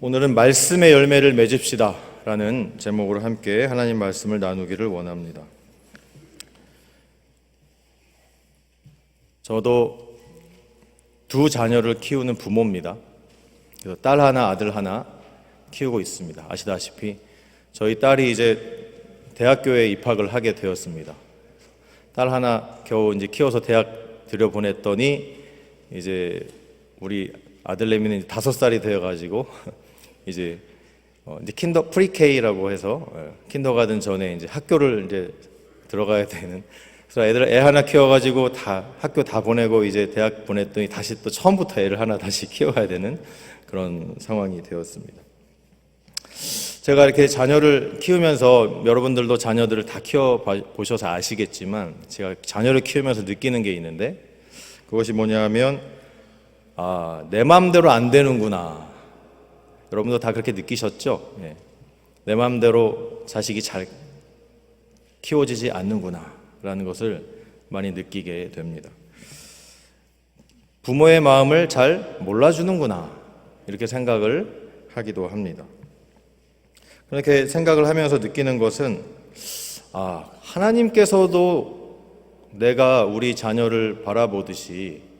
오늘은 말씀의 열매를 맺읍시다 라는 제목으로 함께 하나님 말씀을 나누기를 원합니다. 저도 두 자녀를 키우는 부모입니다. 그래서 딸 하나 아들 하나 키우고 있습니다. 아시다시피 저희 딸이 이제 대학교에 입학을 하게 되었습니다. 딸 하나 겨우 이제 키워서 대학 들여보냈더니 이제 우리 아들내미는 5살이 되어가지고 이제 프리케이라고 해서 킨더가든 전에 이제 학교를 이제 들어가야 되는. 그래서 애 하나 키워가지고 다 학교 다 보내고 이제 대학 보냈더니 다시 또 처음부터 애를 하나 다시 키워야 되는 그런 상황이 되었습니다. 제가 이렇게 자녀를 키우면서 여러분들도 자녀들을 다 키워 보셔서 아시겠지만 제가 자녀를 키우면서 느끼는 게 있는데 그것이 뭐냐면 내 마음대로 안 되는구나. 여러분도 다 그렇게 느끼셨죠? 네. 내 마음대로 자식이 잘 키워지지 않는구나 라는 것을 많이 느끼게 됩니다. 부모의 마음을 잘 몰라주는구나 이렇게 생각을 하기도 합니다. 그렇게 생각을 하면서 느끼는 것은 하나님께서도 내가 우리 자녀를 바라보듯이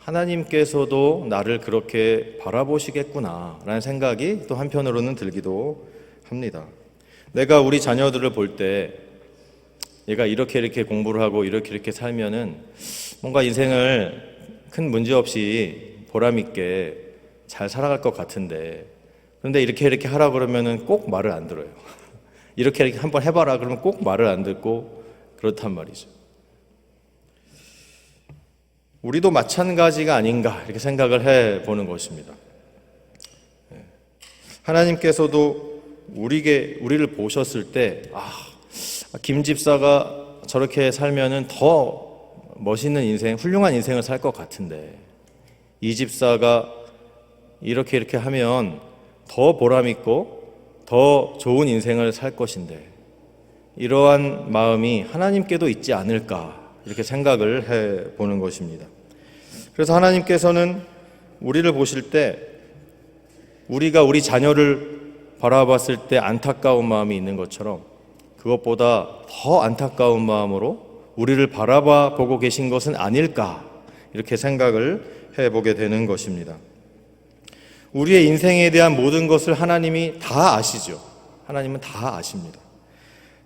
하나님께서도 나를 그렇게 바라보시겠구나 라는 생각이 또 한편으로는 들기도 합니다. 내가 우리 자녀들을 볼 때 얘가 이렇게 공부를 하고 이렇게 살면은 뭔가 인생을 큰 문제 없이 보람 있게 잘 살아갈 것 같은데 그런데 이렇게 하라 그러면은 꼭 말을 안 들어요. 이렇게 한번 해봐라 그러면 꼭 말을 안 듣고 그렇단 말이죠. 우리도 마찬가지가 아닌가 이렇게 생각을 해보는 것입니다. 하나님께서도 우리를 보셨을 때 김 집사가 저렇게 살면은 더 멋있는 인생, 훌륭한 인생을 살 것 같은데 이 집사가 이렇게 하면 더 보람 있고 더 좋은 인생을 살 것인데 이러한 마음이 하나님께도 있지 않을까 이렇게 생각을 해보는 것입니다. 그래서 하나님께서는 우리를 보실 때 우리가 우리 자녀를 바라봤을 때 안타까운 마음이 있는 것처럼 그것보다 더 안타까운 마음으로 우리를 바라봐 보고 계신 것은 아닐까 이렇게 생각을 해보게 되는 것입니다. 우리의 인생에 대한 모든 것을 하나님이 다 아시죠. 하나님은 다 아십니다.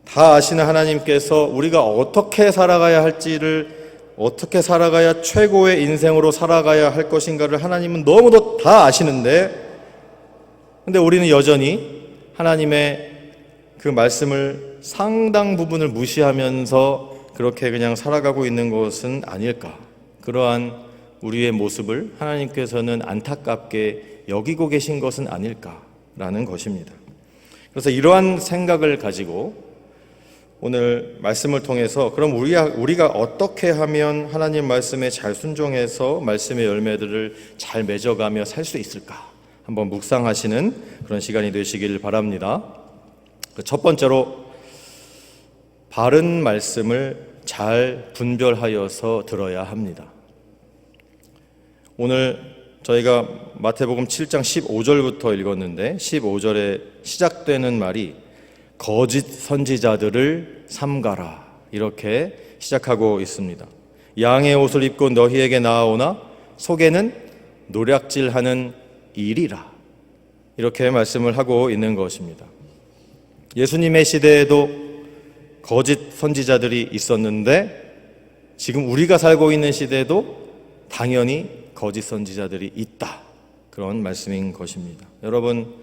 다 아시는 하나님께서 우리가 어떻게 살아가야 할지를 어떻게 살아가야 최고의 인생으로 살아가야 할 것인가를 하나님은 너무도 다 아시는데 근데 우리는 여전히 하나님의 그 말씀을 상당 부분을 무시하면서 그렇게 그냥 살아가고 있는 것은 아닐까. 그러한 우리의 모습을 하나님께서는 안타깝게 여기고 계신 것은 아닐까라는 것입니다. 그래서 이러한 생각을 가지고 오늘 말씀을 통해서 그럼 우리가 어떻게 하면 하나님 말씀에 잘 순종해서 말씀의 열매들을 잘 맺어가며 살 수 있을까? 한번 묵상하시는 그런 시간이 되시길 바랍니다. 첫 번째로 바른 말씀을 잘 분별하여서 들어야 합니다. 오늘 저희가 마태복음 7장 15절부터 읽었는데 15절에 시작되는 말이 거짓 선지자들을 삼가라 이렇게 시작하고 있습니다. 양의 옷을 입고 너희에게 나아오나 속에는 노략질하는 일이라 이렇게 말씀을 하고 있는 것입니다. 예수님의 시대에도 거짓 선지자들이 있었는데 지금 우리가 살고 있는 시대에도 당연히 거짓 선지자들이 있다 그런 말씀인 것입니다. 여러분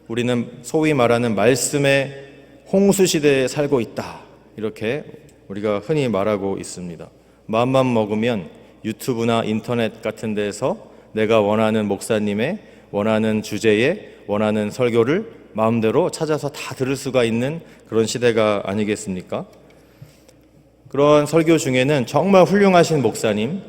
우리는 소위 말하는 말씀의 홍수 시대에 살고 있다 이렇게 우리가 흔히 말하고 있습니다. 마음만 먹으면 유튜브나 인터넷 같은 데서 내가 원하는 목사님의 원하는 주제에 원하는 설교를 마음대로 찾아서 다 들을 수가 있는 그런 시대가 아니겠습니까? 그런 설교 중에는 정말 훌륭하신 목사님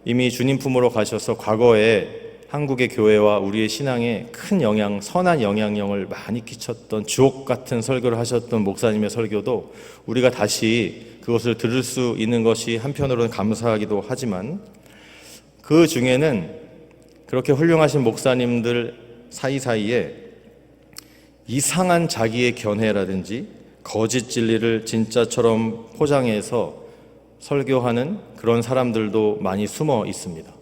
이미 주님 품으로 가셔서 과거에 한국의 교회와 우리의 신앙에 큰 선한 영향력을 많이 끼쳤던 주옥 같은 설교를 하셨던 목사님의 설교도 우리가 다시 그것을 들을 수 있는 것이 한편으로는 감사하기도 하지만 그 중에는 그렇게 훌륭하신 목사님들 사이사이에 이상한 자기의 견해라든지 거짓 진리를 진짜처럼 포장해서 설교하는 그런 사람들도 많이 숨어 있습니다.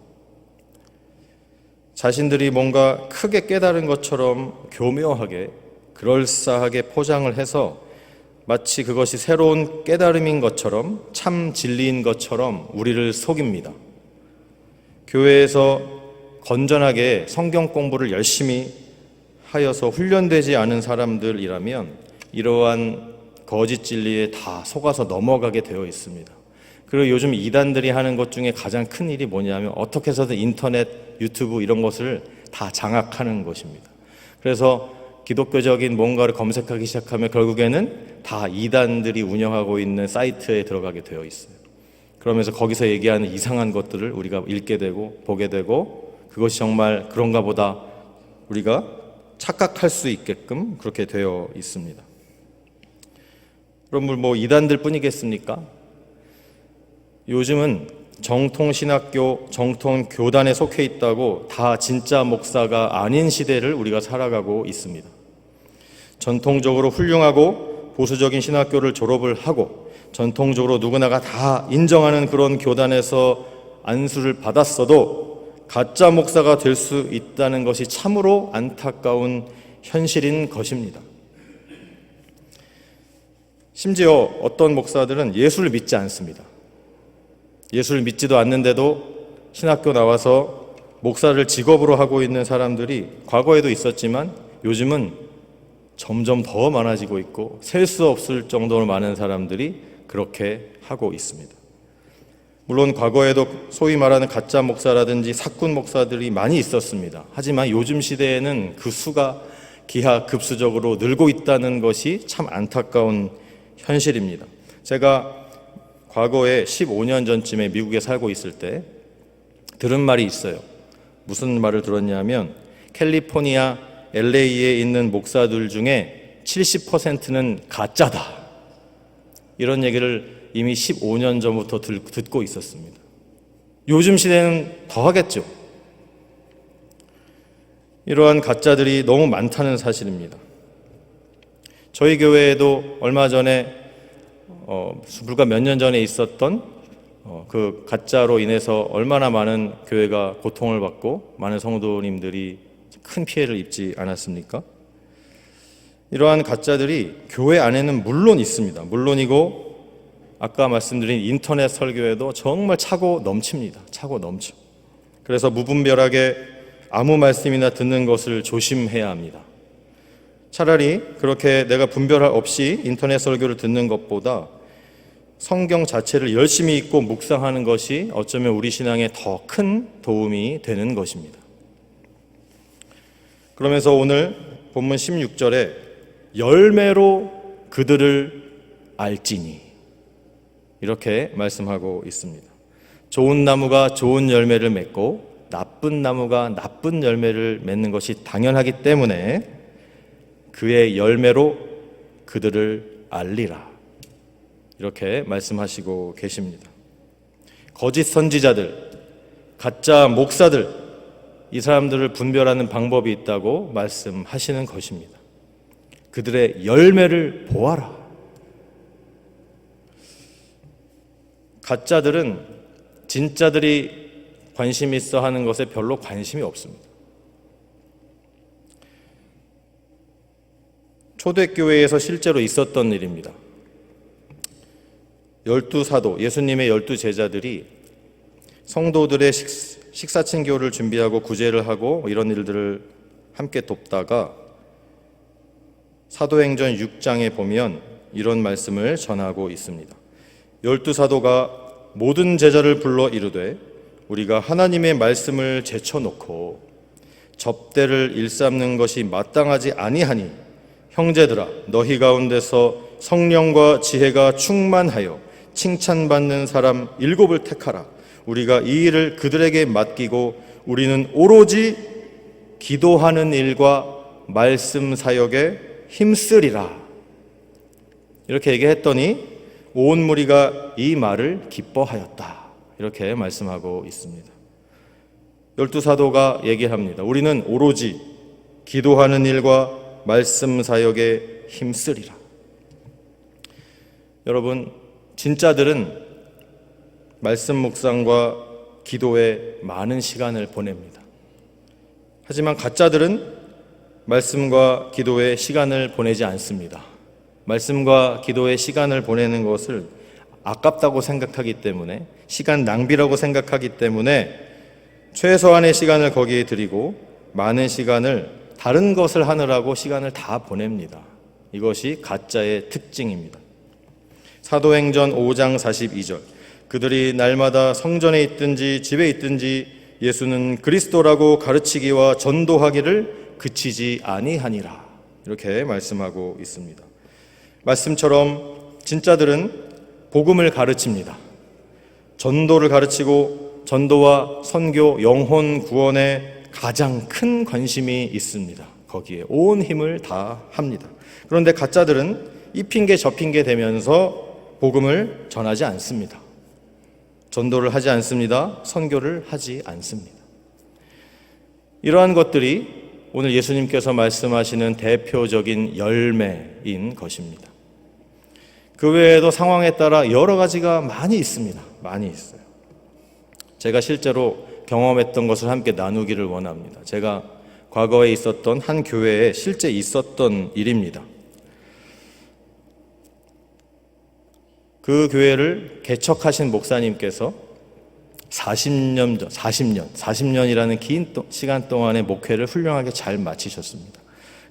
자신들이 뭔가 크게 깨달은 것처럼 교묘하게 그럴싸하게 포장을 해서 마치 그것이 새로운 깨달음인 것처럼 참 진리인 것처럼 우리를 속입니다. 교회에서 건전하게 성경 공부를 열심히 하여서 훈련되지 않은 사람들이라면 이러한 거짓 진리에 다 속아서 넘어가게 되어 있습니다. 그리고 요즘 이단들이 하는 것 중에 가장 큰 일이 뭐냐면 어떻게 해서든 인터넷, 유튜브 이런 것을 다 장악하는 것입니다. 그래서 기독교적인 뭔가를 검색하기 시작하면 결국에는 다 이단들이 운영하고 있는 사이트에 들어가게 되어 있어요. 그러면서 거기서 얘기하는 이상한 것들을 우리가 읽게 되고 보게 되고 그것이 정말 그런가 보다 우리가 착각할 수 있게끔 그렇게 되어 있습니다. 그럼 뭐 이단들 뿐이겠습니까? 요즘은 정통신학교, 정통교단에 속해 있다고 다 진짜 목사가 아닌 시대를 우리가 살아가고 있습니다. 전통적으로 훌륭하고 보수적인 신학교를 졸업을 하고 전통적으로 누구나가 다 인정하는 그런 교단에서 안수를 받았어도 가짜 목사가 될 수 있다는 것이 참으로 안타까운 현실인 것입니다. 심지어 어떤 목사들은 예수를 믿지 않습니다. 예수를 믿지도 않는데도 신학교 나와서 목사를 직업으로 하고 있는 사람들이 과거에도 있었지만 요즘은 점점 더 많아지고 있고 셀 수 없을 정도로 많은 사람들이 그렇게 하고 있습니다. 물론 과거에도 소위 말하는 가짜 목사라든지 사꾼 목사들이 많이 있었습니다. 하지만 요즘 시대에는 그 수가 기하급수적으로 늘고 있다는 것이 참 안타까운 현실입니다. 제가 과거에 15년 전쯤에 미국에 살고 있을 때 들은 말이 있어요. 무슨 말을 들었냐면 캘리포니아 LA에 있는 목사들 중에 70%는 가짜다. 이런 얘기를 이미 15년 전부터 듣고 있었습니다. 요즘 시대는 더 하겠죠. 이러한 가짜들이 너무 많다는 사실입니다. 저희 교회에도 얼마 전에 불과 몇 년 전에 있었던 그 가짜로 인해서 얼마나 많은 교회가 고통을 받고 많은 성도님들이 큰 피해를 입지 않았습니까? 이러한 가짜들이 교회 안에는 물론 있습니다. 물론이고 아까 말씀드린 인터넷 설교에도 정말 차고 넘칩니다. 차고 넘쳐. 그래서 무분별하게 아무 말씀이나 듣는 것을 조심해야 합니다. 차라리 그렇게 내가 분별 없이 인터넷 설교를 듣는 것보다 성경 자체를 열심히 읽고 묵상하는 것이 어쩌면 우리 신앙에 더 큰 도움이 되는 것입니다. 그러면서 오늘 본문 16절에 열매로 그들을 알지니 이렇게 말씀하고 있습니다. 좋은 나무가 좋은 열매를 맺고 나쁜 나무가 나쁜 열매를 맺는 것이 당연하기 때문에 그의 열매로 그들을 알리라. 이렇게 말씀하시고 계십니다. 거짓 선지자들, 가짜 목사들, 이 사람들을 분별하는 방법이 있다고 말씀하시는 것입니다. 그들의 열매를 보아라. 가짜들은 진짜들이 관심 있어 하는 것에 별로 관심이 없습니다. 초대교회에서 실제로 있었던 일입니다. 12사도, 예수님의 12제자들이 성도들의 식사 친교를 준비하고 구제를 하고 이런 일들을 함께 돕다가 사도행전 6장에 보면 이런 말씀을 전하고 있습니다. 12사도가 모든 제자를 불러 이르되 우리가 하나님의 말씀을 제쳐놓고 접대를 일삼는 것이 마땅하지 아니하니 형제들아 너희 가운데서 성령과 지혜가 충만하여 칭찬받는 사람 7을 택하라. 우리가 이 일을 그들에게 맡기고 우리는 오로지 기도하는 일과 말씀 사역에 힘쓰리라. 이렇게 얘기했더니 온 무리가 이 말을 기뻐하였다. 이렇게 말씀하고 있습니다. 12사도가 얘기합니다. 우리는 오로지 기도하는 일과 말씀 사역에 힘쓰리라. 여러분, 진짜들은 말씀 묵상과 기도에 많은 시간을 보냅니다. 하지만 가짜들은 말씀과 기도에 시간을 보내지 않습니다. 말씀과 기도에 시간을 보내는 것을 아깝다고 생각하기 때문에, 시간 낭비라고 생각하기 때문에 최소한의 시간을 거기에 드리고 많은 시간을 다른 것을 하느라고 시간을 다 보냅니다. 이것이 가짜의 특징입니다. 사도행전 5장 42절, 그들이 날마다 성전에 있든지 집에 있든지 예수는 그리스도라고 가르치기와 전도하기를 그치지 아니하니라. 이렇게 말씀하고 있습니다. 말씀처럼 진짜들은 복음을 가르칩니다. 전도를 가르치고 전도와 선교, 영혼 구원에 가장 큰 관심이 있습니다. 거기에 온 힘을 다 합니다. 그런데 가짜들은 이 핑계 저 핑계 대면서 복음을 전하지 않습니다. 전도를 하지 않습니다. 선교를 하지 않습니다. 이러한 것들이 오늘 예수님께서 말씀하시는 대표적인 열매인 것입니다. 그 외에도 상황에 따라 여러 가지가 많이 있습니다. 많이 있어요. 제가 실제로 경험했던 것을 함께 나누기를 원합니다. 제가 과거에 있었던 한 교회에 실제 있었던 일입니다. 그 교회를 개척하신 목사님께서 40년이라는 긴 시간 동안의 목회를 훌륭하게 잘 마치셨습니다.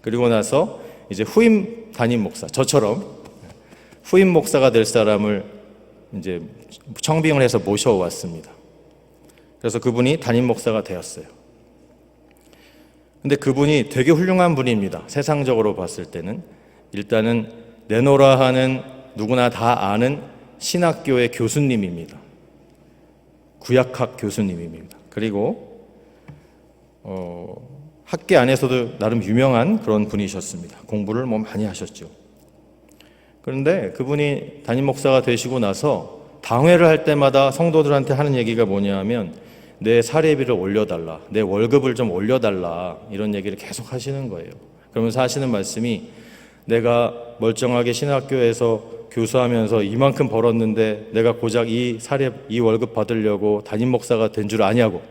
그리고 나서 이제 후임 담임 목사, 저처럼 후임 목사가 될 사람을 이제 청빙을 해서 모셔왔습니다. 그래서 그분이 담임 목사가 되었어요. 근데 그분이 되게 훌륭한 분입니다. 세상적으로 봤을 때는. 일단은 내노라 하는 누구나 다 아는 신학교의 교수님입니다. 구약학 교수님입니다. 그리고 학계 안에서도 나름 유명한 그런 분이셨습니다. 공부를 많이 하셨죠. 그런데 그분이 담임 목사가 되시고 나서 당회를 할 때마다 성도들한테 하는 얘기가 뭐냐면 내 사례비를 올려달라, 내 월급을 좀 올려달라, 이런 얘기를 계속 하시는 거예요. 그러면서 하시는 말씀이, 내가 멀쩡하게 신학교에서 교수하면서 이만큼 벌었는데 내가 고작 이 월급 받으려고 담임 목사가 된 줄 아냐고,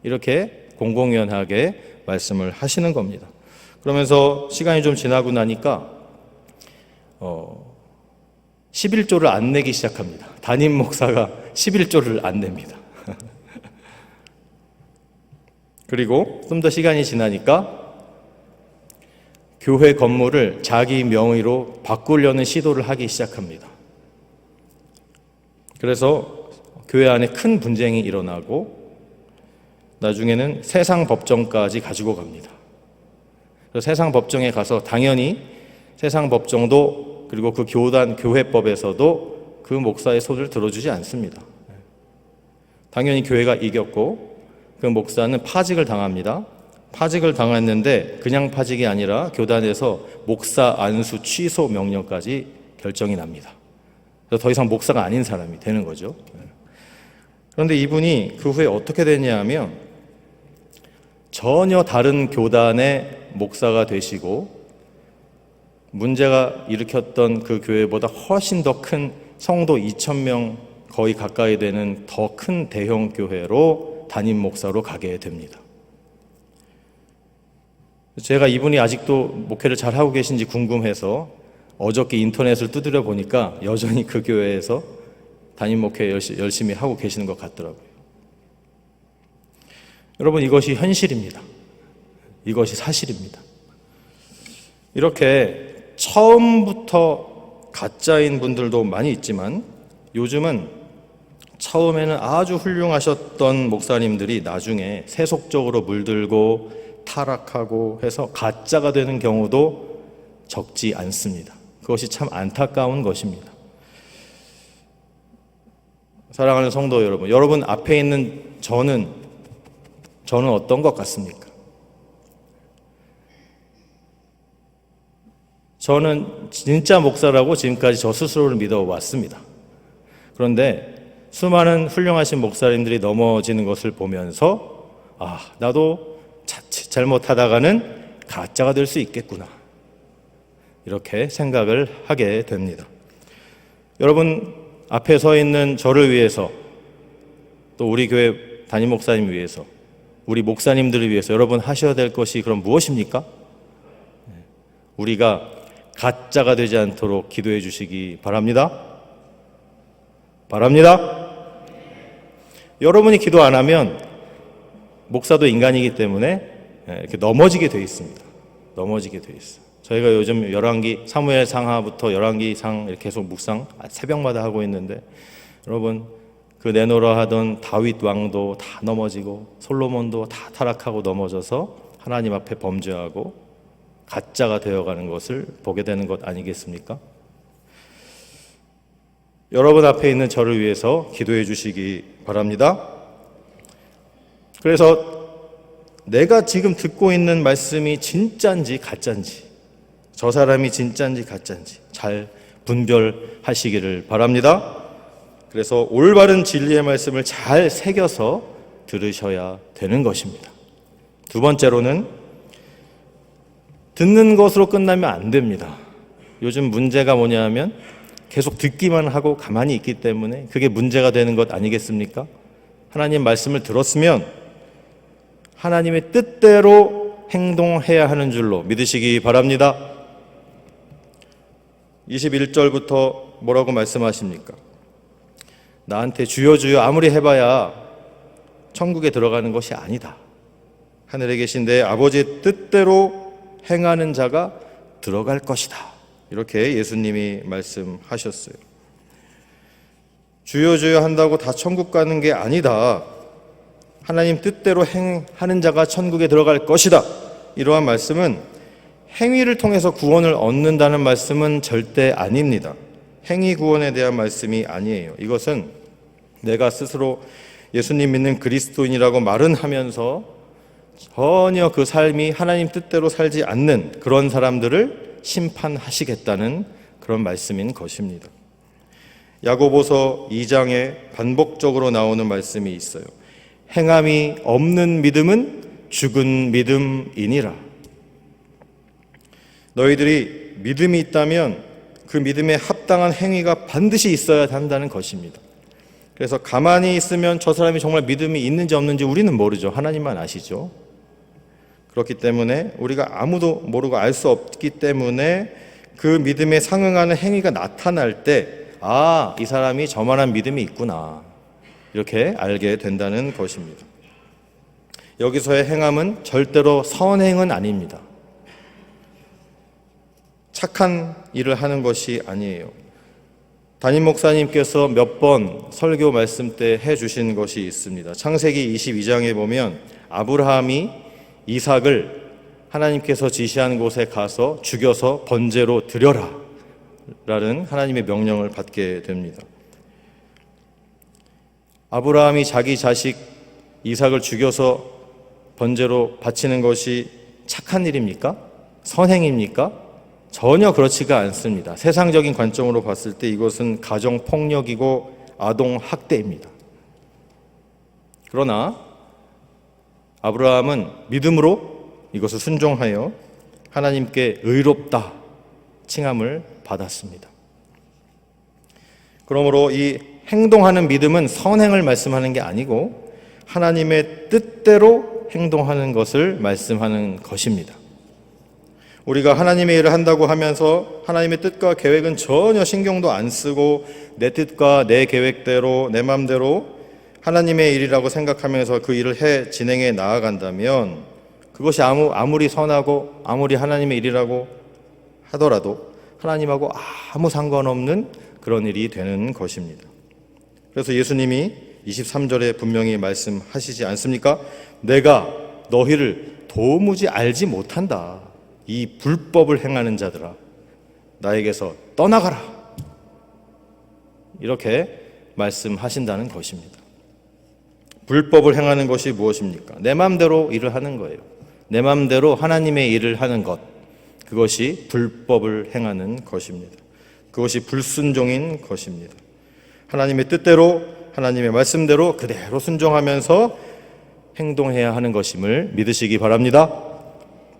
이렇게 공공연하게 말씀을 하시는 겁니다. 그러면서 시간이 좀 지나고 나니까 11조를 안 내기 시작합니다. 담임 목사가 11조를 안 냅니다. 그리고 좀 더 시간이 지나니까 교회 건물을 자기 명의로 바꾸려는 시도를 하기 시작합니다. 그래서 교회 안에 큰 분쟁이 일어나고 나중에는 세상 법정까지 가지고 갑니다. 그래서 세상 법정에 가서 당연히 세상 법정도, 그리고 그 교회법에서도 그 목사의 소리를 들어주지 않습니다. 당연히 교회가 이겼고 그 목사는 파직을 당합니다. 파직을 당했는데 그냥 파직이 아니라 교단에서 목사 안수 취소 명령까지 결정이 납니다. 그래서 더 이상 목사가 아닌 사람이 되는 거죠. 그런데 이분이 그 후에 어떻게 됐냐 하면 전혀 다른 교단의 목사가 되시고 문제가 일으켰던 그 교회보다 훨씬 더 큰 성도 2,000명 거의 가까이 되는 더 큰 대형 교회로 담임 목사로 가게 됩니다. 제가 이분이 아직도 목회를 잘 하고 계신지 궁금해서 어저께 인터넷을 두드려 보니까 여전히 그 교회에서 담임 목회 열심히 하고 계시는 것 같더라고요. 여러분, 이것이 현실입니다. 이것이 사실입니다. 이렇게 처음부터 가짜인 분들도 많이 있지만 요즘은 처음에는 아주 훌륭하셨던 목사님들이 나중에 세속적으로 물들고 타락하고 해서 가짜가 되는 경우도 적지 않습니다. 그것이 참 안타까운 것입니다. 사랑하는 성도 여러분, 여러분 앞에 있는 저는 어떤 것 같습니까? 저는 진짜 목사라고 지금까지 저 스스로를 믿어왔습니다. 그런데 수많은 훌륭하신 목사님들이 넘어지는 것을 보면서 나도 자칫 잘못하다가는 가짜가 될 수 있겠구나. 이렇게 생각을 하게 됩니다. 여러분 앞에 서 있는 저를 위해서, 또 우리 교회 담임 목사님 위해서, 우리 목사님들을 위해서 여러분 하셔야 될 것이 그럼 무엇입니까? 우리가 가짜가 되지 않도록 기도해 주시기 바랍니다. 여러분이 기도 안 하면 목사도 인간이기 때문에 이렇게 넘어지게 돼 있습니다. 넘어지게 돼 있어요. 저희가 요즘 열왕기 사무엘 상하부터 열왕기 상 이렇게 계속 묵상 새벽마다 하고 있는데, 여러분 그 내노라 하던 다윗 왕도 다 넘어지고 솔로몬도 다 타락하고 넘어져서 하나님 앞에 범죄하고 가짜가 되어가는 것을 보게 되는 것 아니겠습니까? 여러분 앞에 있는 저를 위해서 기도해 주시기 바랍니다. 그래서 내가 지금 듣고 있는 말씀이 진짜인지 가짜인지, 저 사람이 진짜인지 가짜인지 잘 분별하시기를 바랍니다. 그래서 올바른 진리의 말씀을 잘 새겨서 들으셔야 되는 것입니다. 두 번째로는 듣는 것으로 끝나면 안 됩니다. 요즘 문제가 뭐냐면 계속 듣기만 하고 가만히 있기 때문에 그게 문제가 되는 것 아니겠습니까? 하나님 말씀을 들었으면 하나님의 뜻대로 행동해야 하는 줄로 믿으시기 바랍니다. 21절부터 뭐라고 말씀하십니까? 나한테 주여 주여 아무리 해봐야 천국에 들어가는 것이 아니다. 하늘에 계신 내 아버지의 뜻대로 행하는 자가 들어갈 것이다. 이렇게 예수님이 말씀하셨어요. 주여 주여 한다고 다 천국 가는 게 아니다. 하나님 뜻대로 행하는 자가 천국에 들어갈 것이다. 이러한 말씀은 행위를 통해서 구원을 얻는다는 말씀은 절대 아닙니다. 행위 구원에 대한 말씀이 아니에요. 이것은 내가 스스로 예수님 믿는 그리스도인이라고 말은 하면서 전혀 그 삶이 하나님 뜻대로 살지 않는 그런 사람들을 심판하시겠다는 그런 말씀인 것입니다. 야고보서 2장에 반복적으로 나오는 말씀이 있어요. 행함이 없는 믿음은 죽은 믿음이니라. 너희들이 믿음이 있다면 그 믿음에 합당한 행위가 반드시 있어야 한다는 것입니다. 그래서 가만히 있으면 저 사람이 정말 믿음이 있는지 없는지 우리는 모르죠. 하나님만 아시죠. 그렇기 때문에 우리가 아무도 모르고 알 수 없기 때문에 그 믿음에 상응하는 행위가 나타날 때, 아, 이 사람이 저만한 믿음이 있구나, 이렇게 알게 된다는 것입니다. 여기서의 행함은 절대로 선행은 아닙니다. 착한 일을 하는 것이 아니에요. 담임 목사님께서 몇 번 설교 말씀 때 해주신 것이 있습니다. 창세기 22장에 보면 아브라함이 이삭을 하나님께서 지시한 곳에 가서 죽여서 번제로 드려라 라는 하나님의 명령을 받게 됩니다. 아브라함이 자기 자식 이삭을 죽여서 번제로 바치는 것이 착한 일입니까? 선행입니까? 전혀 그렇지가 않습니다. 세상적인 관점으로 봤을 때 이것은 가정폭력이고 아동학대입니다. 그러나 아브라함은 믿음으로 이것을 순종하여 하나님께 의롭다 칭함을 받았습니다. 그러므로 이 행동하는 믿음은 선행을 말씀하는 게 아니고 하나님의 뜻대로 행동하는 것을 말씀하는 것입니다. 우리가 하나님의 일을 한다고 하면서 하나님의 뜻과 계획은 전혀 신경도 안 쓰고 내 뜻과 내 계획대로 내 마음대로 하나님의 일이라고 생각하면서 그 일을 진행해 나아간다면 그것이 아무리 선하고 아무리 하나님의 일이라고 하더라도 하나님하고 아무 상관없는 그런 일이 되는 것입니다. 그래서 예수님이 23절에 분명히 말씀하시지 않습니까? 내가 너희를 도무지 알지 못한다. 이 불법을 행하는 자들아, 나에게서 떠나가라. 이렇게 말씀하신다는 것입니다. 불법을 행하는 것이 무엇입니까? 내 마음대로 일을 하는 거예요. 내 마음대로 하나님의 일을 하는 것, 그것이 불법을 행하는 것입니다. 그것이 불순종인 것입니다. 하나님의 뜻대로 하나님의 말씀대로 그대로 순종하면서 행동해야 하는 것임을 믿으시기 바랍니다.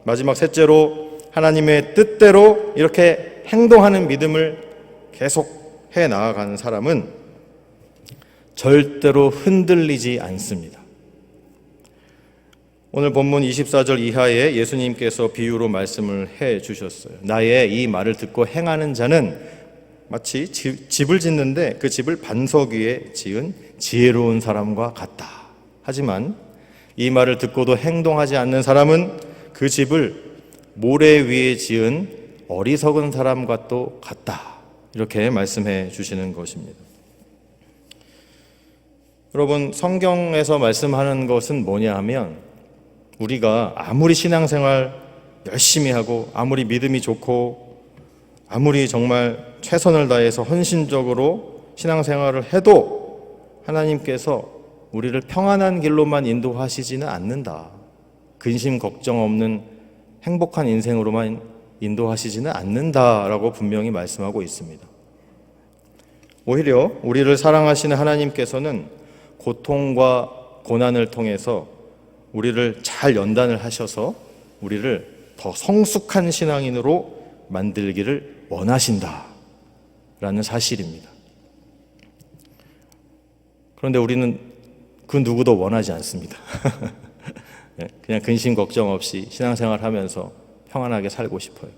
마지막 셋째로 하나님의 뜻대로 이렇게 행동하는 믿음을 계속 해 나아가는 사람은 절대로 흔들리지 않습니다. 오늘 본문 24절 이하에 예수님께서 비유로 말씀을 해 주셨어요. 나의 이 말을 듣고 행하는 자는 마치 집을 짓는데 그 집을 반석 위에 지은 지혜로운 사람과 같다. 하지만 이 말을 듣고도 행동하지 않는 사람은 그 집을 모래 위에 지은 어리석은 사람과 또 같다. 이렇게 말씀해 주시는 것입니다. 여러분, 성경에서 말씀하는 것은 뭐냐 하면 우리가 아무리 신앙생활 열심히 하고 아무리 믿음이 좋고 아무리 정말 최선을 다해서 헌신적으로 신앙생활을 해도 하나님께서 우리를 평안한 길로만 인도하시지는 않는다. 근심 걱정 없는 행복한 인생으로만 인도하시지는 않는다라고 분명히 말씀하고 있습니다. 오히려 우리를 사랑하시는 하나님께서는 고통과 고난을 통해서 우리를 잘 연단을 하셔서 우리를 더 성숙한 신앙인으로 만들기를 원하신다라는 사실입니다. 그런데 우리는 그 누구도 원하지 않습니다. 그냥 근심 걱정 없이 신앙생활 하면서 평안하게 살고 싶어요.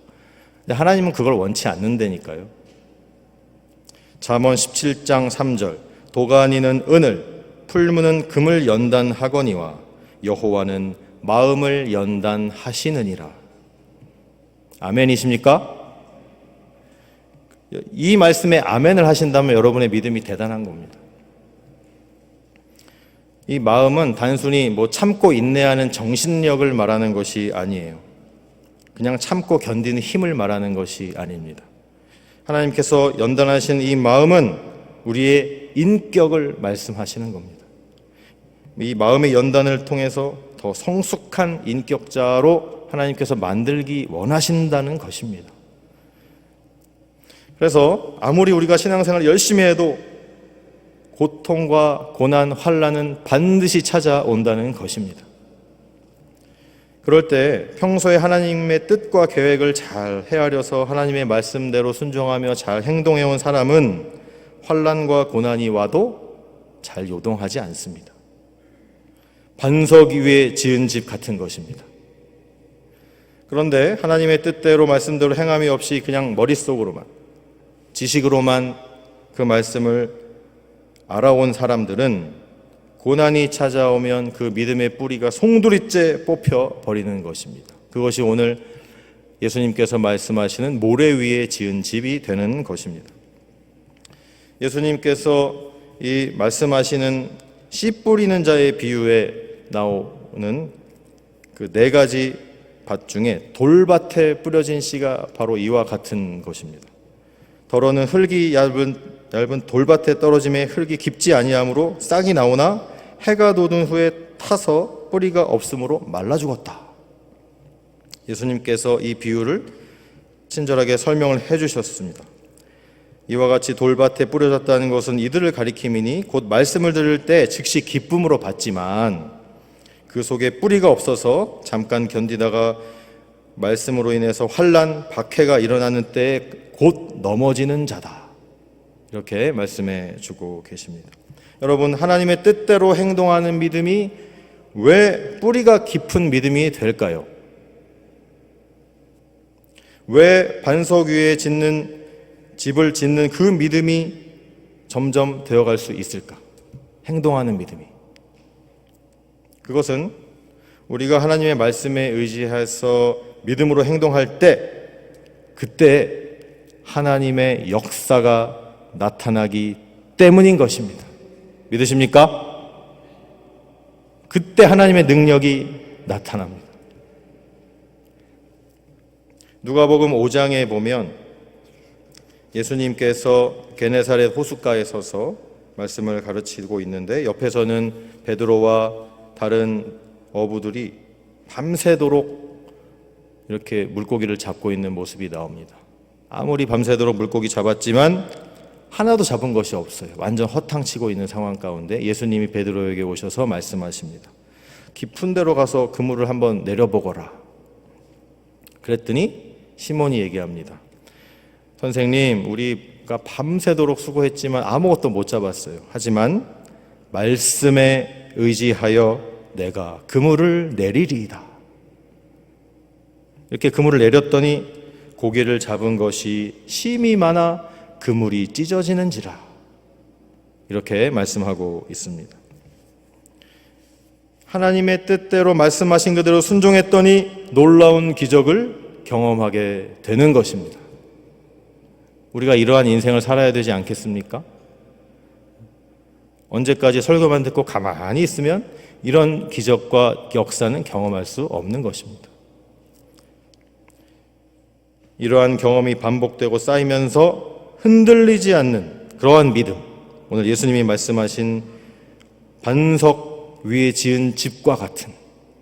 근데 하나님은 그걸 원치 않는다니까요. 잠언 17장 3절 도가니는 은을 풀무는 금을 연단하거니와 여호와는 마음을 연단하시느니라. 아멘이십니까? 이 말씀에 아멘을 하신다면 여러분의 믿음이 대단한 겁니다. 이 마음은 단순히 참고 인내하는 정신력을 말하는 것이 아니에요. 그냥 참고 견디는 힘을 말하는 것이 아닙니다. 하나님께서 연단하신 이 마음은 우리의 인격을 말씀하시는 겁니다. 이 마음의 연단을 통해서 더 성숙한 인격자로 하나님께서 만들기 원하신다는 것입니다. 그래서 아무리 우리가 신앙생활을 열심히 해도 고통과 고난, 환난은 반드시 찾아온다는 것입니다. 그럴 때 평소에 하나님의 뜻과 계획을 잘 헤아려서 하나님의 말씀대로 순종하며 잘 행동해온 사람은 환난과 고난이 와도 잘 요동하지 않습니다. 반석 위에 지은 집 같은 것입니다. 그런데 하나님의 뜻대로 말씀대로 행함이 없이 그냥 머릿속으로만 지식으로만 그 말씀을 알아온 사람들은 고난이 찾아오면 그 믿음의 뿌리가 송두리째 뽑혀 버리는 것입니다. 그것이 오늘 예수님께서 말씀하시는 모래 위에 지은 집이 되는 것입니다. 예수님께서 이 말씀하시는 씨 뿌리는 자의 비유에 나오는 그 4가지 밭 중에 돌밭에 뿌려진 씨가 바로 이와 같은 것입니다. 더러는 흙이 얇은 돌밭에 떨어짐에 흙이 깊지 아니하므로 싹이 나오나 해가 돋은 후에 타서 뿌리가 없으므로 말라 죽었다. 예수님께서 이 비유를 친절하게 설명을 해주셨습니다. 이와 같이 돌밭에 뿌려졌다는 것은 이들을 가리킴이니 곧 말씀을 들을 때 즉시 기쁨으로 받지만 그 속에 뿌리가 없어서 잠깐 견디다가 말씀으로 인해서 환난, 박해가 일어나는 때에 곧 넘어지는 자다. 이렇게 말씀해 주고 계십니다. 여러분, 하나님의 뜻대로 행동하는 믿음이 왜 뿌리가 깊은 믿음이 될까요? 왜 반석 위에 집을 짓는 그 믿음이 점점 되어갈 수 있을까? 행동하는 믿음이. 그것은 우리가 하나님의 말씀에 의지해서 믿음으로 행동할 때 그때 하나님의 역사가 나타나기 때문인 것입니다. 믿으십니까? 그때 하나님의 능력이 나타납니다. 누가복음 5장에 보면 예수님께서 게네사렛 호숫가에 서서 말씀을 가르치고 있는데 옆에서는 베드로와 다른 어부들이 밤새도록 이렇게 물고기를 잡고 있는 모습이 나옵니다. 아무리 밤새도록 물고기 잡았지만 하나도 잡은 것이 없어요. 완전 허탕치고 있는 상황 가운데 예수님이 베드로에게 오셔서 말씀하십니다. 깊은 데로 가서 그물을 한번 내려보거라. 그랬더니 시몬이 얘기합니다. 선생님, 우리가 밤새도록 수고했지만 아무것도 못 잡았어요. 하지만 말씀에 의지하여 내가 그물을 내리리이다. 이렇게 그물을 내렸더니 고기를 잡은 것이 심이 많아 그물이 찢어지는지라. 이렇게 말씀하고 있습니다. 하나님의 뜻대로 말씀하신 그대로 순종했더니 놀라운 기적을 경험하게 되는 것입니다. 우리가 이러한 인생을 살아야 되지 않겠습니까? 언제까지 설교만 듣고 가만히 있으면 이런 기적과 역사는 경험할 수 없는 것입니다. 이러한 경험이 반복되고 쌓이면서 흔들리지 않는 그러한 믿음, 오늘 예수님이 말씀하신 반석 위에 지은 집과 같은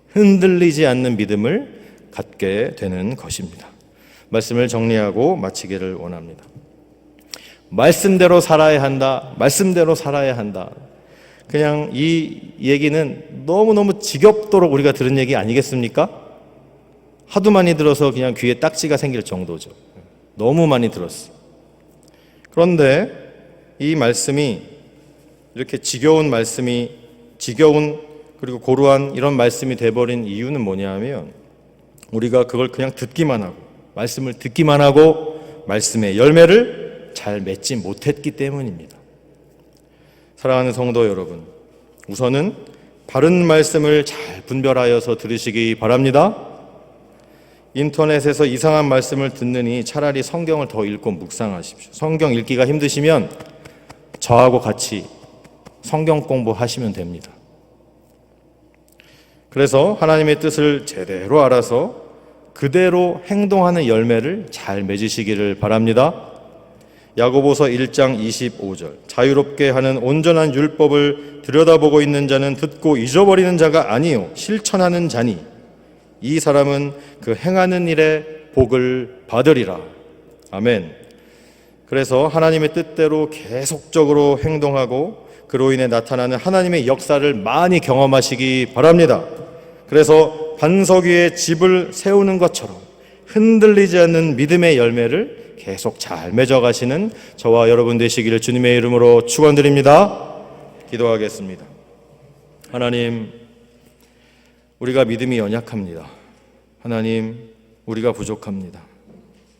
흔들리지 않는 믿음을 갖게 되는 것입니다. 말씀을 정리하고 마치기를 원합니다. 말씀대로 살아야 한다. 말씀대로 살아야 한다. 그냥 이 얘기는 너무너무 지겹도록 우리가 들은 얘기 아니겠습니까? 하도 많이 들어서 그냥 귀에 딱지가 생길 정도죠. 너무 많이 들었어. 그런데 이 말씀이 이렇게 지겨운 말씀이 지겨운 그리고 고루한 이런 말씀이 돼버린 이유는 뭐냐면 우리가 그걸 그냥 듣기만 하고 말씀을 듣기만 하고 말씀의 열매를 잘 맺지 못했기 때문입니다. 사랑하는 성도 여러분, 우선은 바른 말씀을 잘 분별하여서 들으시기 바랍니다. 인터넷에서 이상한 말씀을 듣느니 차라리 성경을 더 읽고 묵상하십시오. 성경 읽기가 힘드시면 저하고 같이 성경 공부하시면 됩니다. 그래서 하나님의 뜻을 제대로 알아서 그대로 행동하는 열매를 잘 맺으시기를 바랍니다. 야고보서 1장 25절 자유롭게 하는 온전한 율법을 들여다보고 있는 자는 듣고 잊어버리는 자가 아니요 실천하는 자니 이 사람은 그 행하는 일에 복을 받으리라. 아멘. 그래서 하나님의 뜻대로 계속적으로 행동하고 그로 인해 나타나는 하나님의 역사를 많이 경험하시기 바랍니다. 그래서 반석 위에 집을 세우는 것처럼 흔들리지 않는 믿음의 열매를 계속 잘 맺어가시는 저와 여러분 되시기를 주님의 이름으로 축원드립니다. 기도하겠습니다. 하나님, 우리가 믿음이 연약합니다. 하나님, 우리가 부족합니다.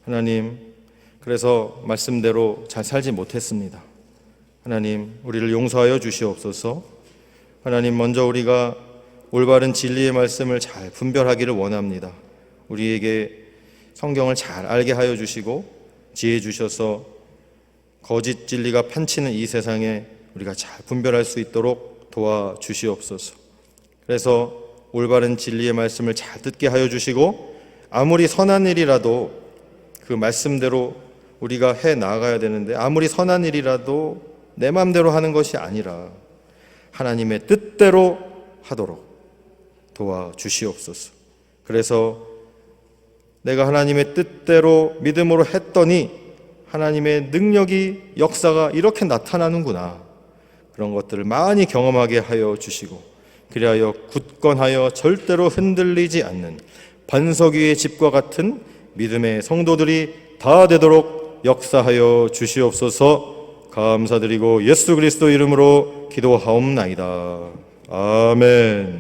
하나님, 그래서 말씀대로 잘 살지 못했습니다. 하나님, 우리를 용서하여 주시옵소서. 하나님, 먼저 우리가 올바른 진리의 말씀을 잘 분별하기를 원합니다. 우리에게 성경을 잘 알게 하여 주시고 지혜 주셔서 거짓 진리가 판치는 이 세상에 우리가 잘 분별할 수 있도록 도와주시옵소서. 그래서 올바른 진리의 말씀을 잘 듣게 하여 주시고 아무리 선한 일이라도 그 말씀대로 우리가 해 나가야 되는데 아무리 선한 일이라도 내 마음대로 하는 것이 아니라 하나님의 뜻대로 하도록 도와주시옵소서. 그래서 내가 하나님의 뜻대로 믿음으로 했더니 하나님의 능력이 역사가 이렇게 나타나는구나. 그런 것들을 많이 경험하게 하여 주시고 그리하여 굳건하여 절대로 흔들리지 않는 반석 위의 집과 같은 믿음의 성도들이 다 되도록 역사하여 주시옵소서. 감사드리고 예수 그리스도 이름으로 기도하옵나이다. 아멘.